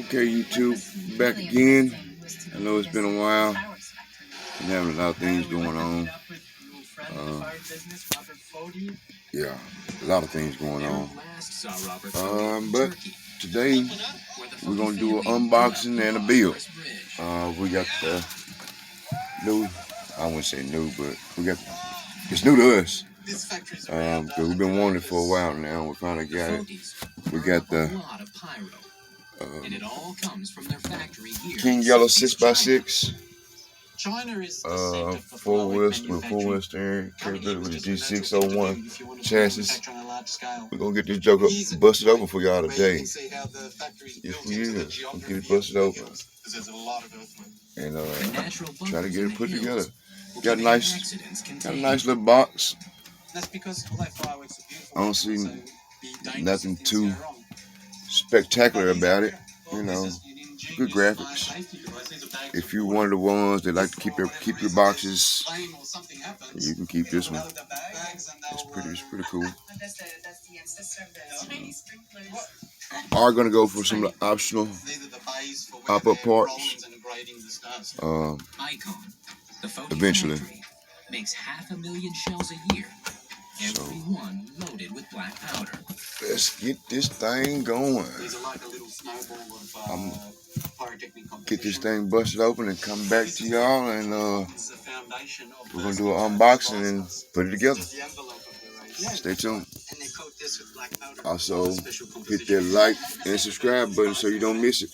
Okay, YouTube, back again. I know it's been a while. Been having a lot of things going on. Yeah, a lot of things going on. But today we're gonna do an unboxing and a build. We got the new. I wouldn't say new, but it's new to us. Cause we've been wanting it for a while now. We finally got it. We got the King Yellow 6x6. Four-wheel steering capability with the G601 chassis. We're gonna get this joker busted open for y'all today. Yes, we is. We'll get it busted open and try to get it put together. Got a nice little box. I don't see nothing too spectacular about it. You know, good graphics. If you're one of the ones that like to keep your boxes, you can keep this one. It's pretty cool. Are gonna go for some optional pop-up parts. Eventually. Makes 500,000 shells a year. Every one loaded with black powder. Let's get this thing going. I'm get this thing busted open and come back to y'all, and we're gonna do an unboxing and put it together. Stay tuned. Also, hit that like and subscribe button so you don't miss it.